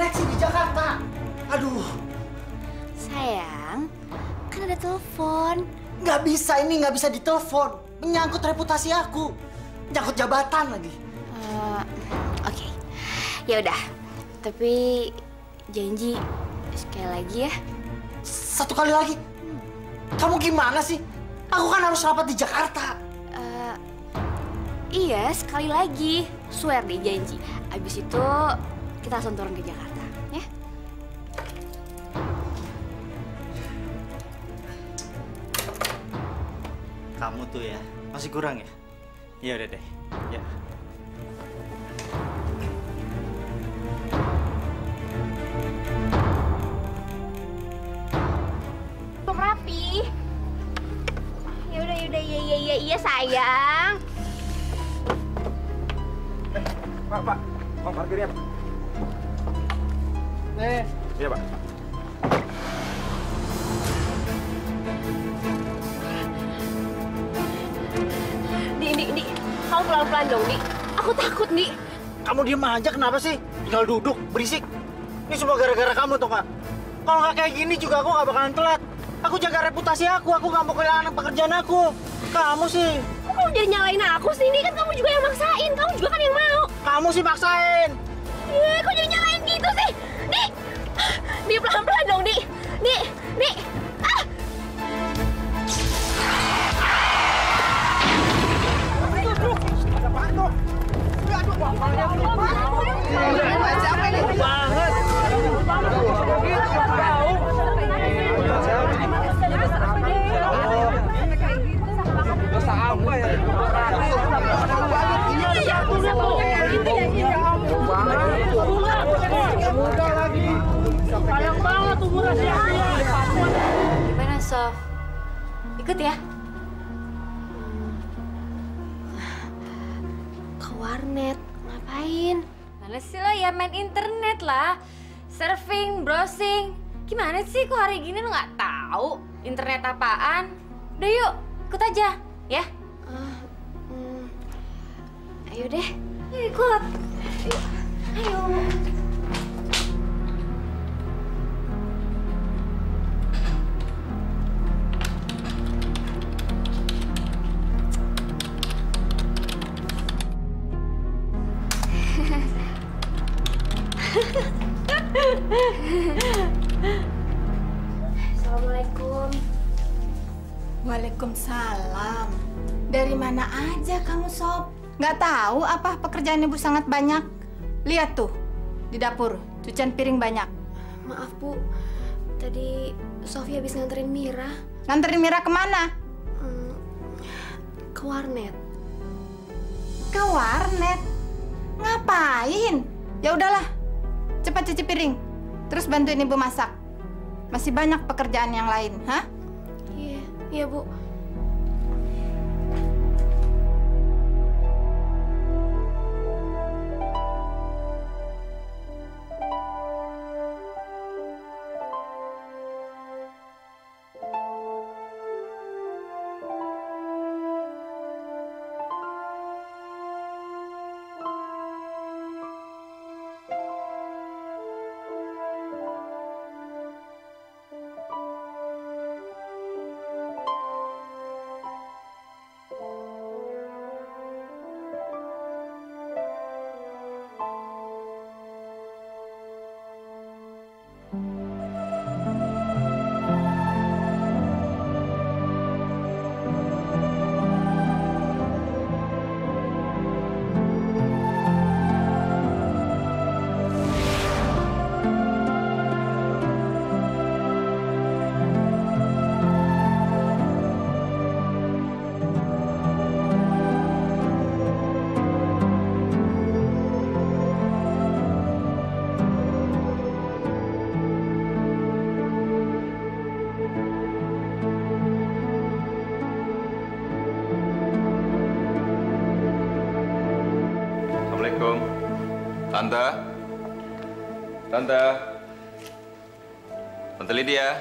jelek sih di Jakarta? Aduh. Sayang, kan ada telepon. Nggak bisa, ini nggak bisa ditelepon. Menyangkut reputasi aku. Menyangkut jabatan lagi. Oke. Ya udah. Tapi janji sekali lagi ya. Satu kali lagi. Kamu gimana sih? Aku kan harus rapat di Jakarta. Iya, sekali lagi. Swear deh, janji. Abis itu kita langsung turun ke Jakarta, ya? Kamu tuh ya, masih kurang ya? Ya udah deh, ya. Belum rapi. Ya udah, iya sayang. Pak, mau parkirnya, Pak? Iya, Pak. Di, kamu pelan-pelan dong, Di. Aku takut, Di. Kamu diem aja, kenapa sih? Tinggal duduk, berisik. Ini semua gara-gara kamu tuh, Kak. Kalau nggak kayak gini juga aku nggak bakalan telat. Aku jaga reputasi aku nggak mau kehilangan pekerjaan aku. Kamu sih. Kok kamu jadi nyalain aku sih? Ini kan kamu juga yang maksain. Kamu juga kan yang mau. Kamu sih maksain. Kok jadi nyalain gitu sih? Di! Di, pelan-pelan dong, Di. Di! Ah! Gimana, Sof? Ikut ya? Ke warnet. Ngapain? Mana sih lo ya main internet lah. Surfing, browsing. Gimana sih kok hari gini lo nggak tahu internet apaan? Udah yuk, ikut aja, ya? Ayo deh. Yuk ikut. Ayo. Assalamualaikum. Waalaikumsalam. Dari mana aja kamu, Sob? Nggak tahu apa pekerjaan ibu sangat banyak. Lihat tuh, di dapur, cucian piring banyak. Maaf, Bu. Tadi Sofi habis nganterin Mira Nganterin Mira kemana? ke warnet. Ke warnet. Ngapain? Ya udahlah, cepat cuci piring. Terus bantuin ibu masak. Masih banyak pekerjaan yang lain, hah? Iya, Bu. Tante. Tante. Tante Lydia.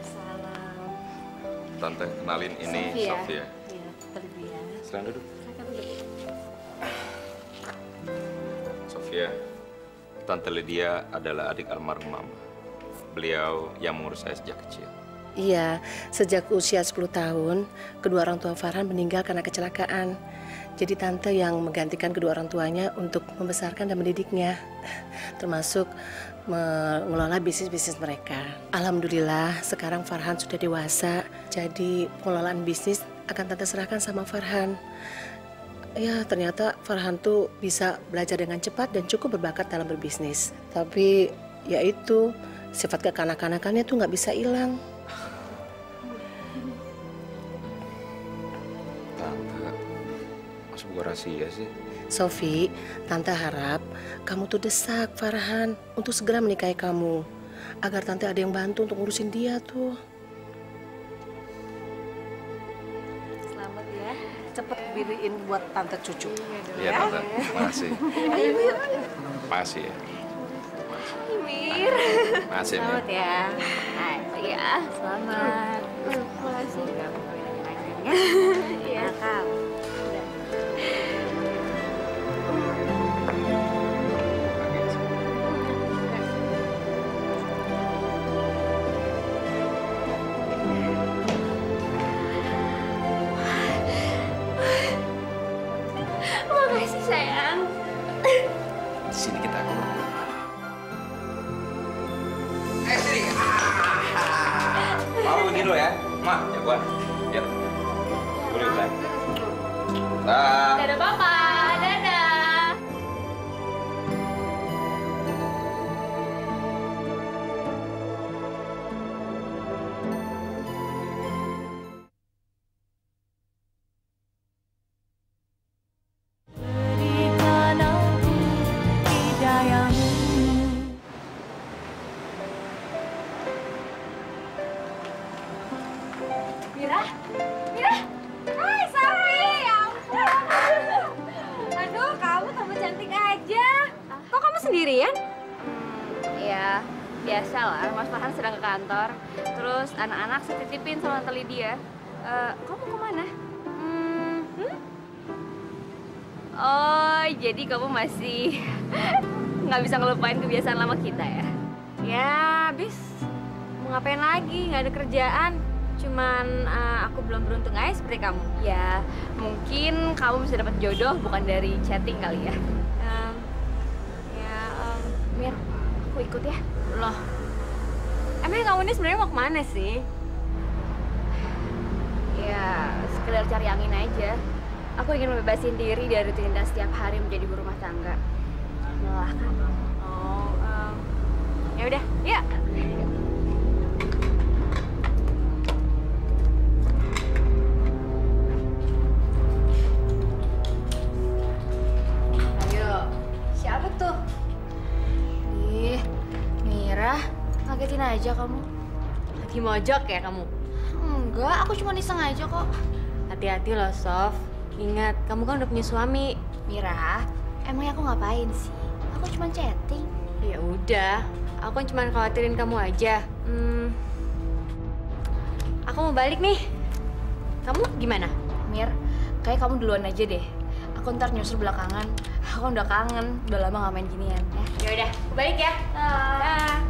Salam. Tante, kenalin ini Sofia. Iya, Lydia. Silakan duduk. Silakan duduk. Ya, Tante Lydia adalah adik almarhum Mama. Beliau yang mengurus saya sejak kecil. Iya, sejak usia 10 tahun, kedua orang tua Farhan meninggal karena kecelakaan. Jadi Tante yang menggantikan kedua orang tuanya untuk membesarkan dan mendidiknya, termasuk mengelola bisnis-bisnis mereka. Alhamdulillah, sekarang Farhan sudah dewasa, jadi pengelolaan bisnis akan Tante serahkan sama Farhan. Ya, ternyata Farhan tuh bisa belajar dengan cepat dan cukup berbakat dalam berbisnis. Tapi, ya itu, sifat kekanak-kanakannya tuh nggak bisa hilang. Tante, masa bukan rahasia sih? Sofi, Tante harap kamu tuh desak Farhan untuk segera menikahi kamu. Agar Tante ada yang bantu untuk ngurusin dia tuh. Selamat ya. Cepet beliin buat Tante cucu. Iya, Tante. Makasih. Makasih ya. Mir. Makasih, Mir. Selamat ya. Hai, ya. Selamat. Makasih. Iya, Kak. Makasih sayang. Di sini kita sini. Mau begini dulu ya. Ma, ya gua. Ya. Boleh, sayang. Dadah papa, dadah. Mira? Mira? Hai, Safi! Ya ampun. Aduh, kamu tambah cantik aja. Kok kamu sendirian? Ya, biasa lah. Mas Farhan sedang ke kantor. Terus anak-anak saya titipin sama Tante Lydia. Kamu kemana? Oh, jadi kamu masih nggak bisa ngelupain kebiasaan lama kita ya? Ya, habis. Mau ngapain lagi? Nggak ada kerjaan. Cuman aku belum beruntung aja seperti kamu. Ya, mungkin kamu bisa dapat jodoh bukan dari chatting kali ya. Mir, aku ikut ya. Loh, emang kamu ini sebenarnya mau kemana sih? Ya, sekedar cari angin aja. Aku ingin membebasin diri dari rutinitas setiap hari menjadi ibu rumah tangga. Melelahkan. Oh, ya udah, yuk. Ayo, siapa tuh? Ih, Mira, ngagetin aja kamu. Lagi mojok ya kamu? Enggak, aku cuma iseng aja kok. Hati-hati loh, Sof. Ingat, kamu kan udah punya suami. Mira, emangnya aku ngapain sih? Aku cuma chatting. Ya udah, aku kan cuma khawatirin kamu aja. Aku mau balik nih. Kamu gimana? Mir, kayak kamu duluan aja deh. Aku ntar nyusul belakangan. Aku udah kangen, udah lama gak main ginian ya. Ya udah, aku balik ya. Dah.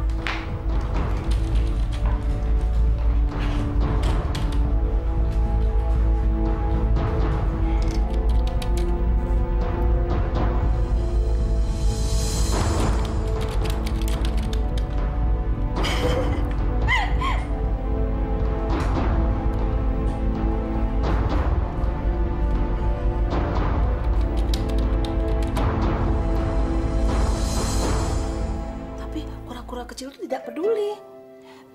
Kura-kura kecil itu tidak peduli.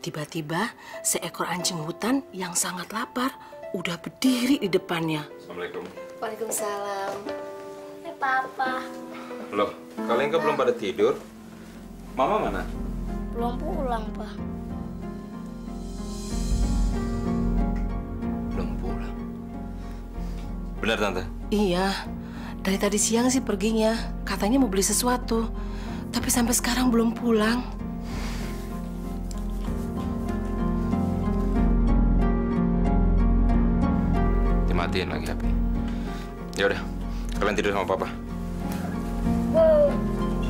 Tiba-tiba seekor anjing hutan yang sangat lapar udah berdiri di depannya. Assalamualaikum. Waalaikumsalam. Papa. Loh, kalian kan belum pada tidur? Mama mana? Belum pulang, Pak. Belum pulang. Benar, Tante? Iya, dari tadi siang sih perginya. Katanya mau beli sesuatu. Tapi sampai sekarang belum pulang. Dimatiin lagi HP. Ya udah, kalian tidur sama Papa.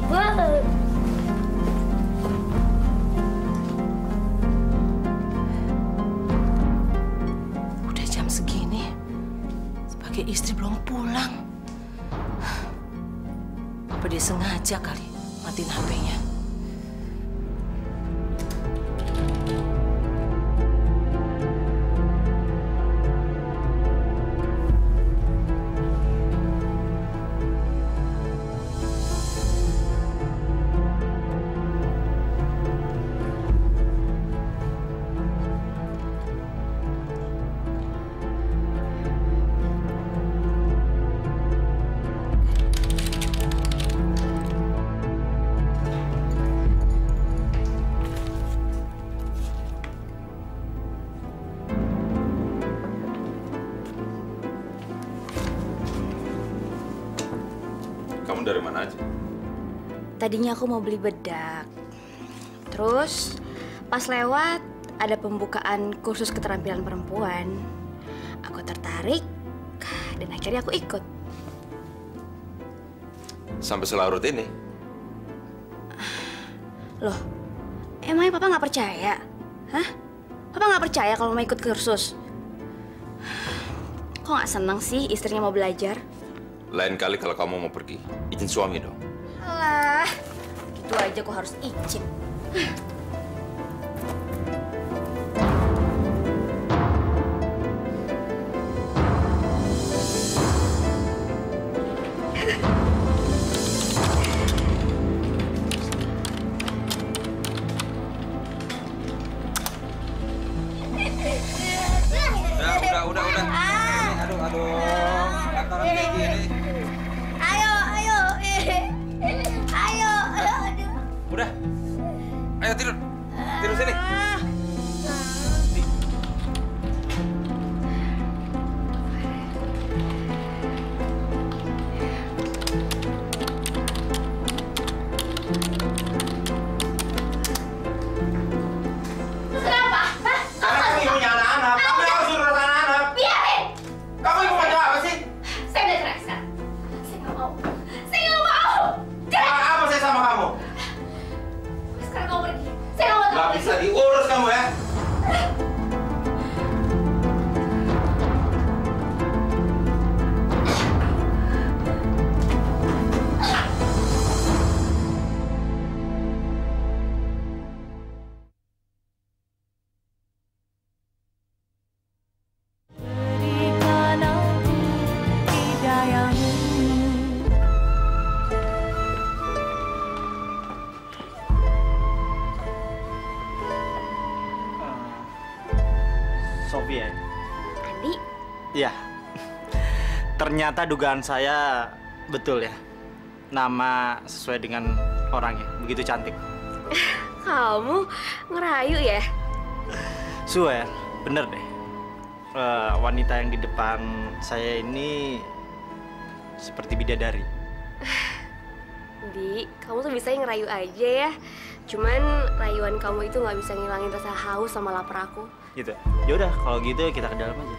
Udah jam segini, sebagai istri belum pulang. Apa dia sengaja kali matiin HP-nya? Kamu dari mana aja? Tadinya aku mau beli bedak. Terus pas lewat ada pembukaan kursus keterampilan perempuan. Aku tertarik dan akhirnya aku ikut. Sampai selarut ini? Loh, emangnya Papa nggak percaya? Hah? Papa nggak percaya kalau mau ikut kursus? Kok nggak seneng sih istrinya mau belajar? Lain kali kalau kamu mau pergi, izin suami dong. Alah, gitu aja kok harus izin. Udah. Aduh. Lantaran kayak gini. Ayo. Udah. Ayo tidur. Tidur sini. Kenapa? Karena kamu ibunya anak-anak. Kamu yang harus urus anak-anak. Biarin! Kamu ibu macam apa sih? Saya udah cerai sekarang. Saya nggak mau. Cerai! Apa saya sama kamu? Sekarang kamu pergi. Saya nggak mau tahu. Gak bisa diurus kamu ya. Sofia. Andi, Iya. Ternyata dugaan saya betul ya. Nama sesuai dengan orangnya. Begitu cantik. kamu ngerayu ya? Swear, bener deh. Wanita yang di depan saya ini seperti bidadari. Di, kamu tuh bisa ngerayu aja ya. Cuman rayuan kamu itu nggak bisa ngilangin rasa haus sama lapar aku. Gitu. Ya udah, kalau gitu kita ke dalam aja.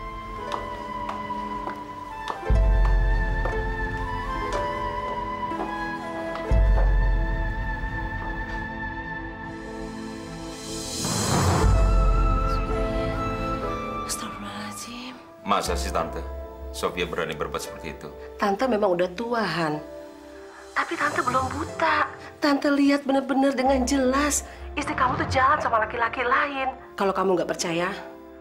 Astagfirullahaladzim. Masa sih Tante? Sofia berani berbuat seperti itu? Tante memang udah tua, Han. Tapi Tante belum buta. Tante lihat bener-bener dengan jelas istri kamu tuh jalan sama laki-laki lain. Kalau kamu nggak percaya,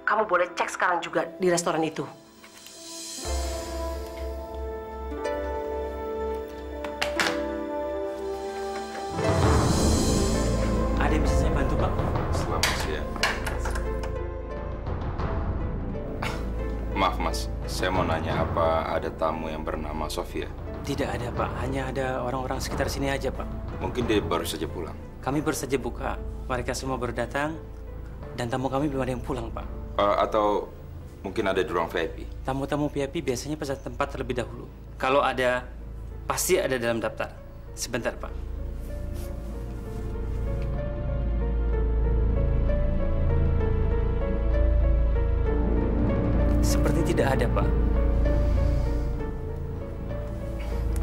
kamu boleh cek sekarang juga di restoran itu. Ada yang bisa saya bantu, Pak? Selamat siang. Maaf Mas, saya mau nanya apa ada tamu yang bernama Sofia? Tidak ada, Pak. Hanya ada orang-orang sekitar sini aja, Pak. Mungkin dia baru saja pulang. Kami baru saja buka. Mereka semua baru datang, dan tamu kami belum ada yang pulang, Pak. Atau mungkin ada di ruang VIP? Tamu-tamu VIP biasanya pesan tempat terlebih dahulu. Kalau ada, pasti ada dalam daftar. Sebentar, Pak. Seperti tidak ada, Pak.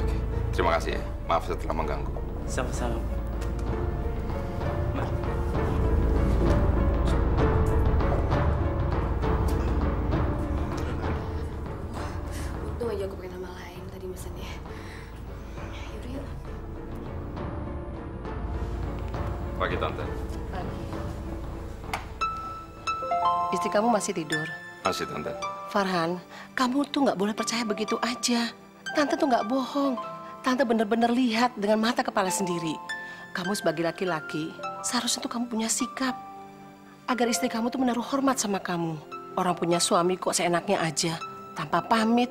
Oke, terima kasih ya. Maaf setelah mengganggu. Sama-sama. Mari. Untung aja aku pakai nama lain tadi mesennya. Yaudah yuk. Pagi, Tante. Pagi. Istri kamu masih tidur? Masih, Tante. Farhan, kamu tuh nggak boleh percaya begitu aja. Tante tuh nggak bohong. Tante bener-bener lihat dengan mata kepala sendiri. Kamu sebagai laki-laki, seharusnya tuh kamu punya sikap. Agar istri kamu tuh menaruh hormat sama kamu. Orang punya suami kok seenaknya aja, tanpa pamit.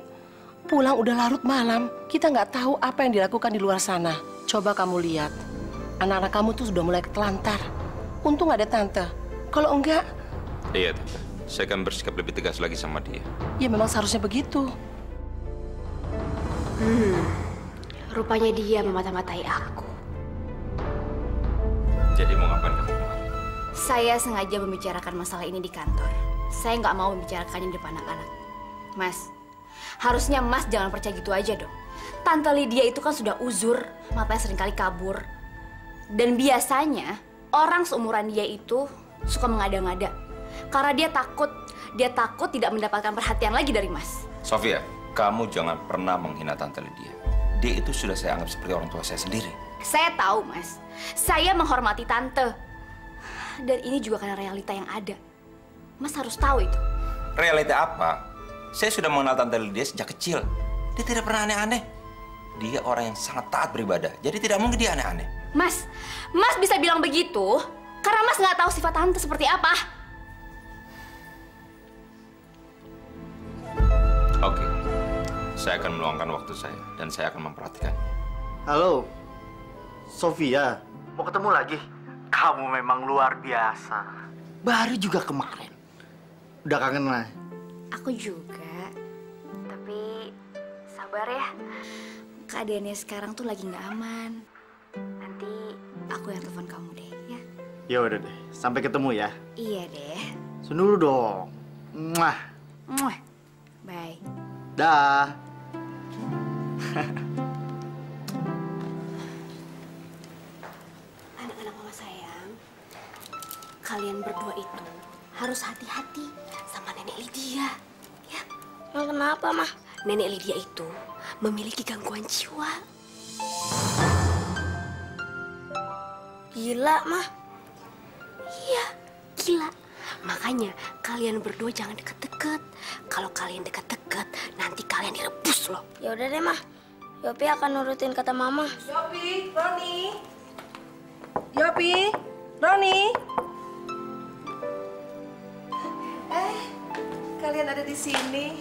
Pulang udah larut malam, kita nggak tahu apa yang dilakukan di luar sana. Coba kamu lihat, anak-anak kamu tuh sudah mulai ketelantar. Untung ada Tante. Kalau enggak, Iya, Tante. Saya akan bersikap lebih tegas lagi sama dia. ya memang seharusnya begitu. Rupanya dia memata-matai aku. Jadi mau ngapain kamu kemarin? Saya sengaja membicarakan masalah ini di kantor. Saya nggak mau membicarakannya di depan anak-anak. Mas, harusnya Mas jangan percaya gitu aja dong. Tante Lydia itu kan sudah uzur, matanya seringkali kabur. Dan biasanya orang seumuran dia itu suka mengada-ngada. Karena dia takut tidak mendapatkan perhatian lagi dari Mas. Sofia, kamu jangan pernah menghina Tante Lydia. Dia itu sudah saya anggap seperti orang tua saya sendiri. Saya tahu, Mas. Saya menghormati Tante. Dan ini juga karena realita yang ada. Mas harus tahu itu. Realita apa? Saya sudah mengenal Tante Lydia sejak kecil. Dia tidak pernah aneh-aneh. Dia orang yang sangat taat beribadah. Jadi tidak mungkin dia aneh-aneh. Mas bisa bilang begitu karena Mas nggak tahu sifat Tante seperti apa. Oke. Saya akan meluangkan waktu saya dan saya akan memperhatikan. Halo, Sofia. Mau ketemu lagi? Kamu memang luar biasa. Baru juga kemarin. Udah kangen lah. Aku juga. Tapi sabar ya. Keadaannya sekarang tuh lagi nggak aman. Nanti aku yang telepon kamu deh, ya? Ya udah deh, sampai ketemu ya. Iya deh. Sun dulu dong. Mwah. Muah. Bye. Dah. Anak-anak mama sayang, kalian berdua itu harus hati-hati sama Nenek Lydia, ya? Kenapa, Mah? Nenek Lydia itu memiliki gangguan jiwa. Gila, Mah. Iya, gila. Makanya kalian berdua jangan deket-deket. Kalau kalian deket-deket, nanti kalian direbus loh. Ya udah deh, Mah. Yopi akan nurutin kata Mama. Yopi, Roni. Yopi, Roni. Kalian ada di sini.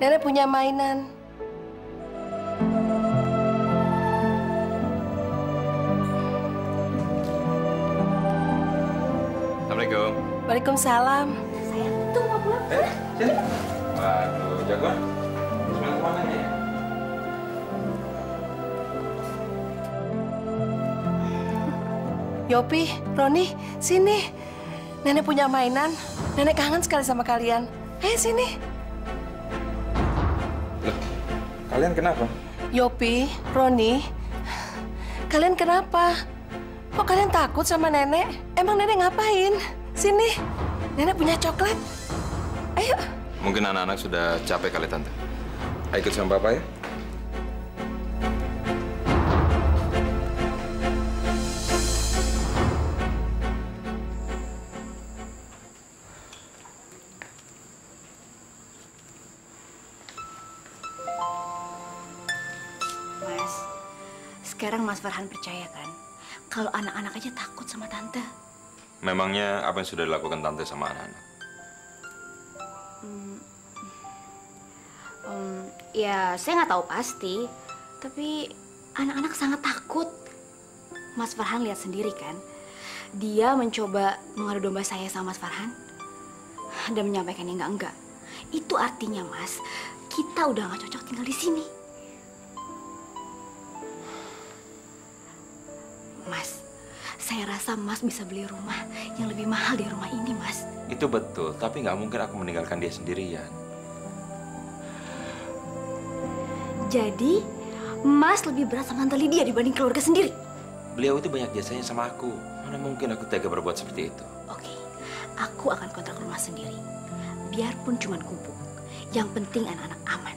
Nenek punya mainan. Assalamualaikum. Waalaikumsalam. Sayang, tunggu pulang. Sini. Waduh, jagoan. Semangat kemana ya? Yopi, Roni, sini. Nenek punya mainan. Nenek kangen sekali sama kalian. Ayo sini. Loh, kalian kenapa? Yopi, Roni, kalian kenapa? Kok kalian takut sama nenek? Emang nenek ngapain? Sini, nenek punya coklat. Ayo. Mungkin anak-anak sudah capek kali, Tante. Ayo ikut sama Papa ya. Mas, sekarang Mas Farhan percaya kan? Kalau anak-anak aja takut sama Tante. Memangnya apa yang sudah dilakukan Tante sama anak-anak? Ya, saya nggak tahu pasti. Tapi anak-anak sangat takut. Mas Farhan lihat sendiri kan? Dia mencoba mengadu domba saya sama Mas Farhan. Dan menyampaikannya enggak. Itu artinya, Mas, kita udah nggak cocok tinggal di sini. Mas, saya rasa Mas bisa beli rumah yang lebih mahal di rumah ini, Mas. Itu betul, tapi nggak mungkin aku meninggalkan dia sendirian. Jadi, Mas lebih berat sama Tante Lydia dibanding keluarga sendiri. Beliau itu banyak jasanya sama aku. Mana mungkin aku tega berbuat seperti itu. Oke, aku akan kontrak rumah sendiri. Biarpun cuma gubuk. Yang penting anak-anak aman.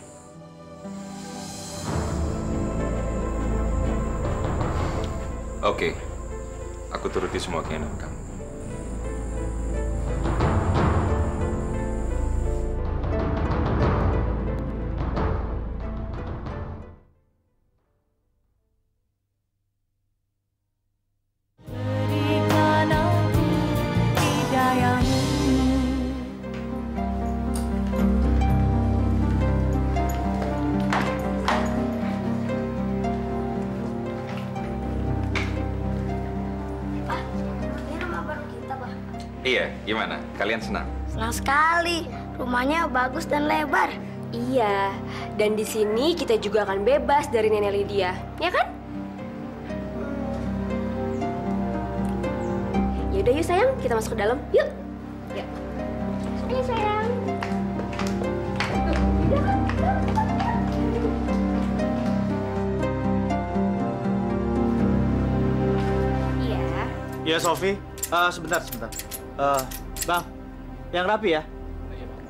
Oke, aku turuti semua keinginan kamu. Iya, gimana? Kalian senang? Senang sekali. Rumahnya bagus dan lebar. Iya, dan di sini kita juga akan bebas dari Nenek Lydia, ya kan? Yaudah yuk sayang, kita masuk ke dalam. Yuk. Yuk. Ayo sayang. Iya. Iya, Sofi. Sebentar. Bang, yang rapi ya.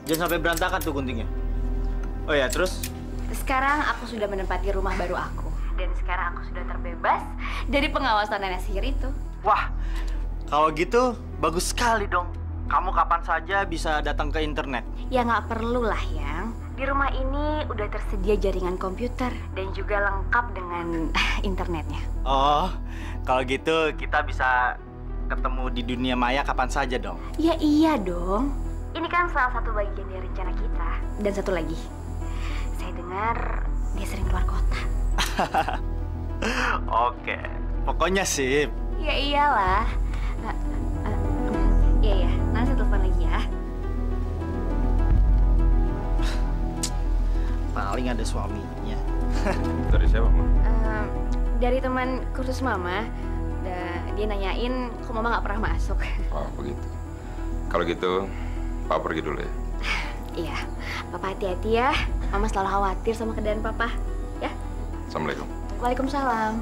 Jangan sampai berantakan tuh guntingnya. Oh ya, terus? Sekarang aku sudah menempati rumah baru aku. Dan sekarang aku sudah terbebas dari pengawasan nenek sihir itu. Wah, kalau gitu bagus sekali dong. Kamu kapan saja bisa datang ke internet. Ya nggak perlu lah, Yang. Di rumah ini udah tersedia jaringan komputer dan juga lengkap dengan internetnya. Oh, kalau gitu kita bisa ketemu di dunia maya kapan saja dong. Ya iya dong. Ini kan salah satu bagian dari rencana kita. Dan satu lagi, saya dengar dia sering keluar kota. Oke, pokoknya sip. Ya iyalah. Iya, nanti saya telepon lagi ya. Paling ada suaminya. Dari siapa, Ma? Dari teman kursus Mama. Dia nanyain kok Mama nggak pernah masuk. Oh, begitu. Kalau gitu, Papa pergi dulu ya. Iya, Papa hati-hati ya. Mama selalu khawatir sama keadaan Papa. Ya? Assalamualaikum. Waalaikumsalam.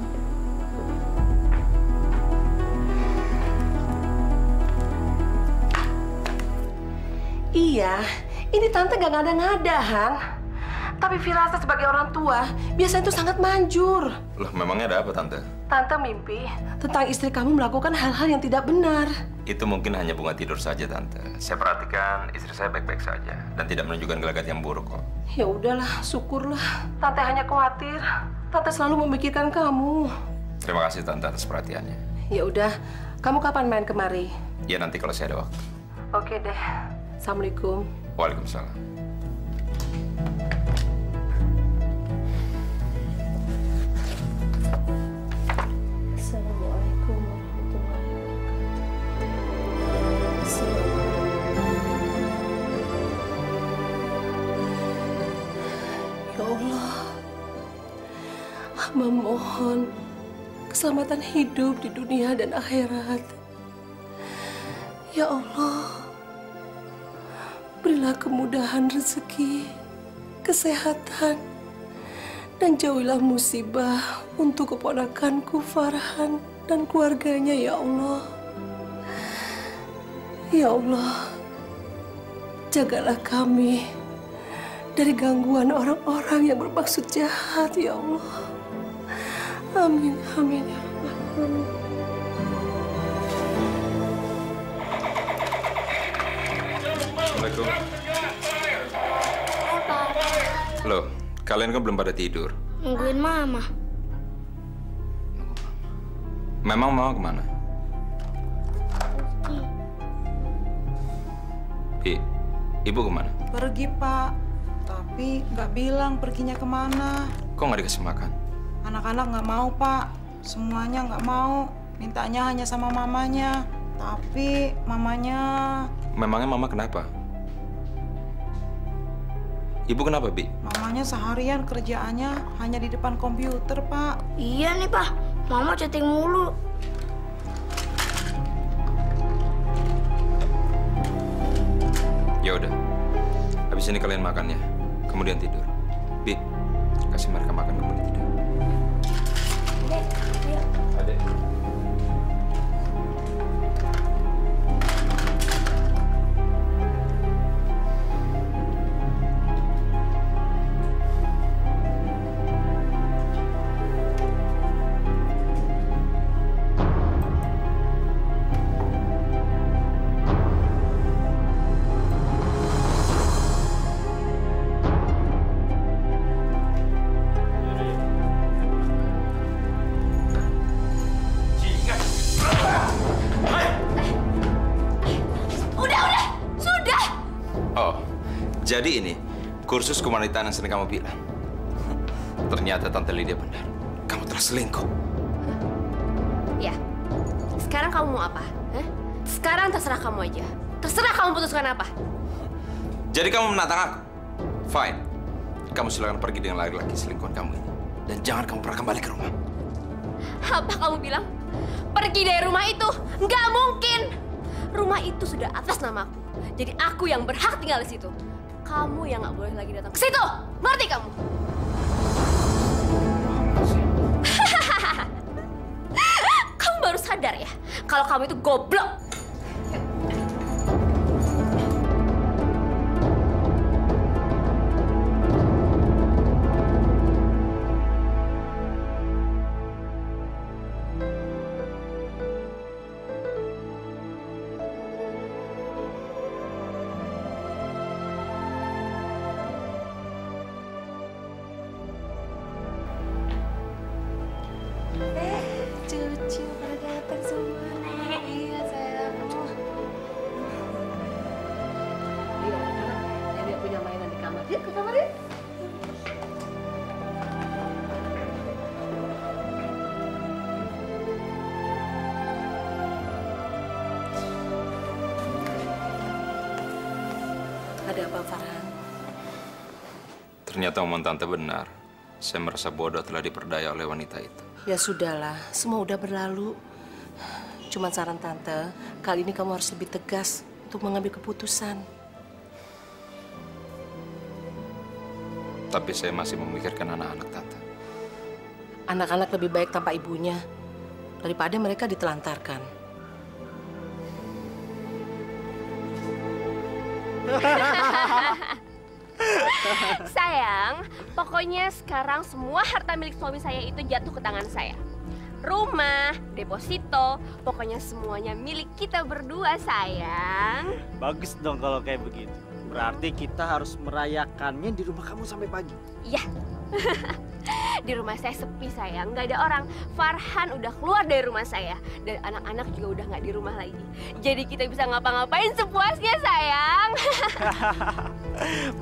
Iya, ini tante gak ngada-ngada, Han. Tapi firasat sebagai orang tua biasanya itu sangat manjur. Loh, memangnya ada apa, Tante? Tante mimpi tentang istri kamu melakukan hal-hal yang tidak benar. Itu mungkin hanya bunga tidur saja, Tante. Saya perhatikan istri saya baik-baik saja dan tidak menunjukkan gelagat yang buruk kok. Ya udahlah, syukurlah. Tante hanya khawatir. Tante selalu memikirkan kamu. Terima kasih, Tante, atas perhatiannya. Ya udah, kamu kapan main kemari? Ya, nanti kalau saya ada waktu. Oke deh. Assalamualaikum. Waalaikumsalam. Assalamualaikum warahmatullahi wabarakatuh. Ya Allah, hamba mohon keselamatan hidup di dunia dan akhirat. Ya Allah, berilah kemudahan rezeki, kesehatan, dan jauhilah musibah untuk keponakanku Farhan dan keluarganya, ya Allah. Ya Allah, jagalah kami dari gangguan orang-orang yang bermaksud jahat, ya Allah. Amin, amin, ya Allah. Assalamualaikum. Loh, kalian kan belum pada tidur. Nungguin Mama. Memang Mama kemana? Ibu kemana? Pergi, Pak. Tapi nggak bilang perginya kemana. Kok nggak dikasih makan? Anak-anak nggak mau, Pak. Semuanya nggak mau. Mintanya hanya sama mamanya. Tapi mamanya... Memangnya Mama kenapa? Ibu kenapa, Bi? Mamanya seharian kerjaannya hanya di depan komputer, Pak. Iya nih, Pak. Mama chatting mulu. Ya udah. Habis ini kalian makan ya. Kemudian tidur. Bi, kasih mereka makan kemudian tidur. Adek. Jadi ini kursus kewanitaan yang sering kamu bilang. Ternyata Tante Lydia benar. Kamu telah selingkuh. Ya. Sekarang kamu mau apa? Hah? Sekarang terserah kamu aja. Terserah kamu putuskan apa. Jadi kamu menantang aku? Fine. Kamu silakan pergi dengan laki-laki selingkuhan kamu ini. Dan jangan kamu pernah kembali ke rumah. Apa kamu bilang? Pergi dari rumah itu? Nggak mungkin! Rumah itu sudah atas nama aku. Jadi aku yang berhak tinggal di situ. Kamu yang nggak boleh lagi datang ke situ. Ngerti kamu? Kamu baru sadar ya kalau kamu itu goblok. Cucu pada datang semua. Iya sayang. Iya, nenek punya mainan di kamar. Yuk ke kamar yuk. Ada apa, Farhan? Ternyata omongan Tante benar. Saya merasa bodoh telah diperdaya oleh wanita itu. Ya sudahlah, semua udah berlalu. Cuman saran Tante, kali ini kamu harus lebih tegas untuk mengambil keputusan. Tapi saya masih memikirkan anak-anak Tante. Anak-anak lebih baik tanpa ibunya daripada mereka ditelantarkan. Sayang, pokoknya sekarang semua harta milik suami saya itu jatuh ke tangan saya. Rumah, deposito, pokoknya semuanya milik kita berdua, sayang. Bagus dong kalau kayak begitu. Berarti kita harus merayakannya di rumah kamu sampai pagi. Iya. Di rumah saya sepi, sayang. Nggak ada orang. Farhan udah keluar dari rumah saya. Dan anak-anak juga udah nggak di rumah lagi. Jadi kita bisa ngapa-ngapain sepuasnya, sayang.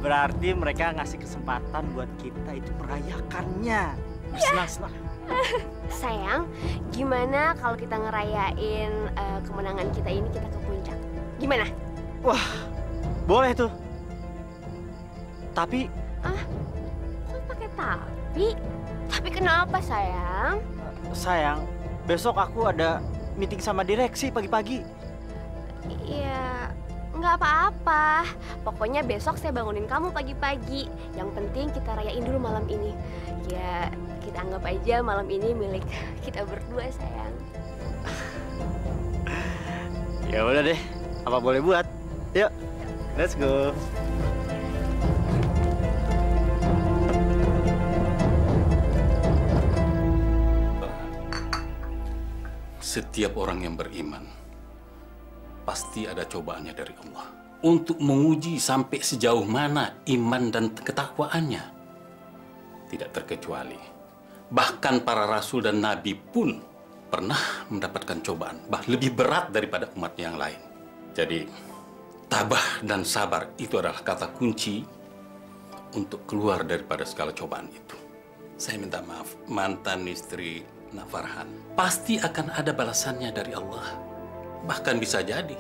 Berarti mereka ngasih kesempatan buat kita itu merayakannya. Bersenang-senang. Sayang, gimana kalau kita ngerayain kemenangan kita ini kita ke puncak? Gimana? Wah, boleh tuh. Tapi... Kok pakai tapi? Tapi kenapa, sayang? Sayang, besok aku ada meeting sama direksi pagi-pagi. Iya, nggak apa-apa. Pokoknya besok saya bangunin kamu pagi-pagi. Yang penting kita rayain dulu malam ini. Ya, kita anggap aja malam ini milik kita berdua, sayang. Ya udah deh, apa boleh buat? Yuk, let's go. Setiap orang yang beriman pasti ada cobaannya dari Allah untuk menguji sampai sejauh mana iman dan ketakwaannya. Tidak terkecuali bahkan para rasul dan nabi pun pernah mendapatkan cobaan lebih berat daripada umat yang lain. Jadi tabah dan sabar itu adalah kata kunci untuk keluar daripada segala cobaan itu. Saya minta maaf, mantan istri Nak Farhan pasti akan ada balasannya dari Allah. Bahkan bisa jadi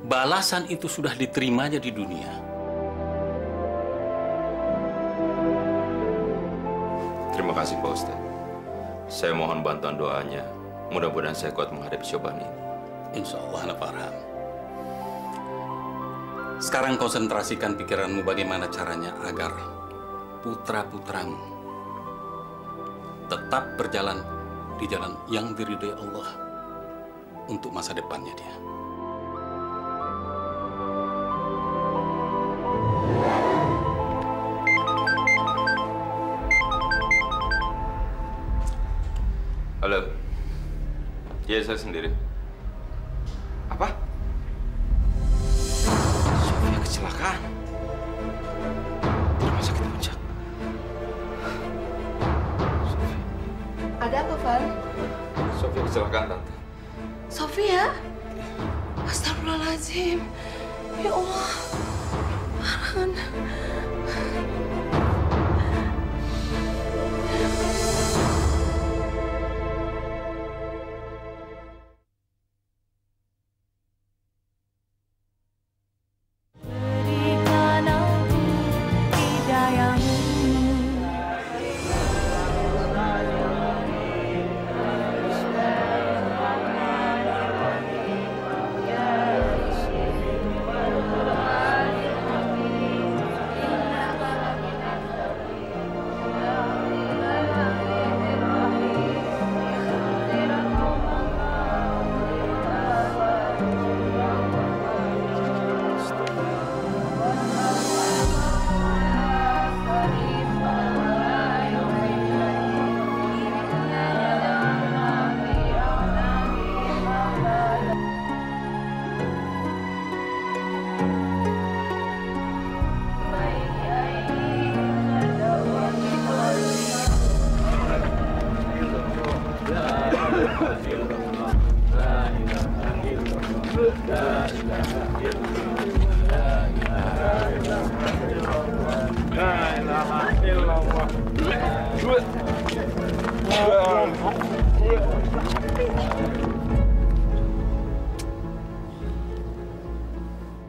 balasan itu sudah diterimanya di dunia. Terima kasih Pak Ustadz. Saya mohon bantuan doanya. Mudah-mudahan saya kuat menghadapi cobaan ini. Insya Allah, Nak Farhan. Sekarang konsentrasikan pikiranmu bagaimana caranya agar putra-putramu tetap berjalan di jalan yang diridhai Allah untuk masa depannya dia. Halo. Ya, saya sendiri. Apa? Sofia kecelakaan. Di rumah sakit puncak. Ada apa, Van? Sofia kecelakaan, Tante. Sofia? Astagfirullahaladzim. Ya Allah. Farhan.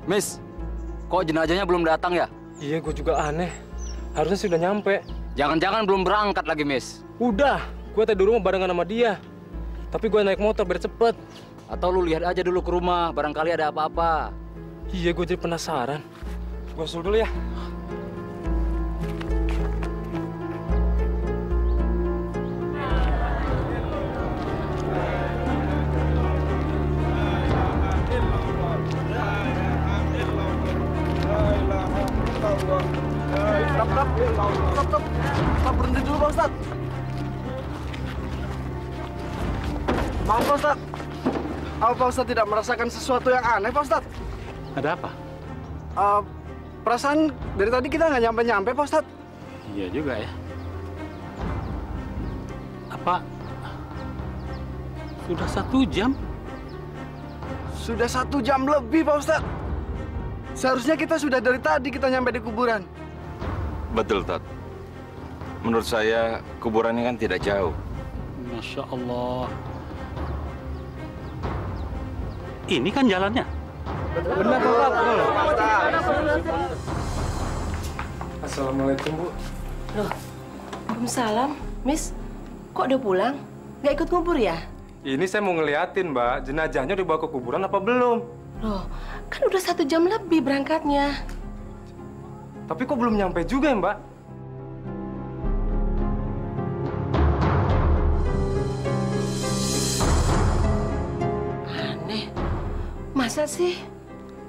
Miss, kok jenazahnya belum datang ya? Iya, gue juga aneh. Harusnya sudah nyampe. Jangan-jangan belum berangkat lagi, Miss. Udah, gue tadi di rumah barengan sama dia. Tapi gue naik motor biar cepet. Atau lu lihat aja dulu ke rumah, barangkali ada apa-apa. Iya, gue jadi penasaran. Gue susul dulu ya. Stop, berhenti dulu Pak Ustadz. Maaf Pak Ustadz. Apa Pak Ustadz tidak merasakan sesuatu yang aneh Pak Ustadz? Ada apa? Perasaan dari tadi kita nggak nyampe-nyampe Pak Ustadz. Iya juga ya. Apa sudah 1 jam? Sudah 1 jam lebih Pak Ustadz. Seharusnya kita sudah dari tadi kita nyampe di kuburan. Betul, Tat. Menurut saya, kuburan ini kan tidak jauh. Masya Allah. Ini kan jalannya. Benar, Pak. Assalamualaikum, Bu. Loh, Waalaikumsalam. Miss, kok udah pulang? Nggak ikut ngubur ya? Ini saya mau ngeliatin, Mbak. Jenazahnya dibawa ke kuburan apa belum? Loh, kan udah 1 jam lebih berangkatnya. Tapi kok belum nyampe juga ya, Mbak? Aneh. Masa sih?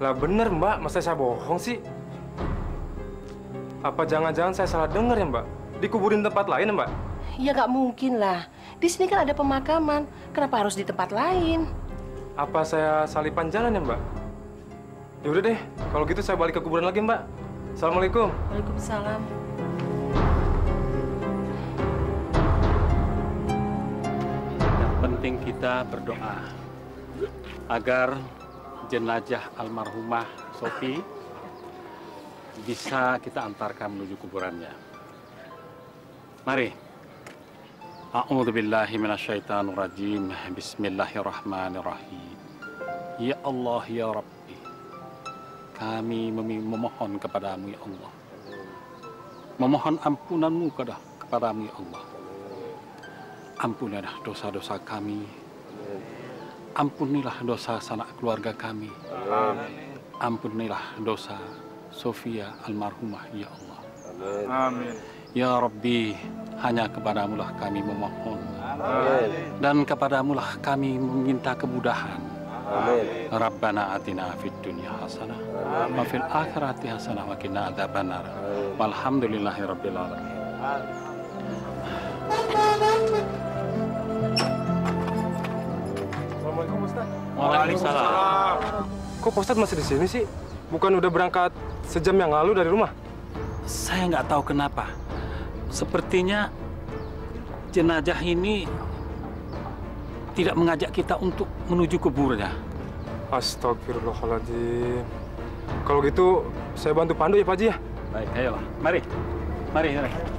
Lah bener, Mbak. Masa saya bohong sih? Apa jangan-jangan saya salah dengar ya, Mbak? Dikuburin tempat lain ya, Mbak? Ya nggak mungkin lah. Di sini kan ada pemakaman. Kenapa harus di tempat lain? Apa saya salipan jalan ya, Mbak? Ya udah deh. Kalau gitu saya balik ke kuburan lagi, Mbak. Assalamualaikum. Waalaikumsalam. Yang penting kita berdoa agar jenazah almarhumah Sofi bisa kita antarkan menuju kuburannya. Mari. A'udzubillahi minasyaitonirrajim. Bismillahirrahmanirrahim. Ya Allah, ya Rabbi. Kami memohon kepadamu, ya Allah. Memohon ampunanmu kepadamu, ya Allah. Ampunilah dosa-dosa kami. Ampunilah dosa sanak keluarga kami. Ampunilah dosa Sofia almarhumah, ya Allah. Amin. Ya Rabbi, hanya kepadamulah kami memohon. Dan kepadamulah kami meminta kemudahan. Amin. Rabbana atina fid dunya hasanah wa fil akhirati hasanah wa qina adzabannar. Walhamdulillahi rabbil alamin. Assalamualaikum, Ustaz. Waalaikumsalam. Kok Pak Ustadz masih di sini sih? Bukan udah berangkat sejam yang lalu dari rumah? Saya nggak tahu kenapa. Sepertinya jenazah ini tidak mengajak kita untuk menuju kuburnya. Astagfirullahaladzim. Kalau gitu, saya bantu pandu ya Pak Haji ya. Baik, ayolah. Mari. Mari, mari.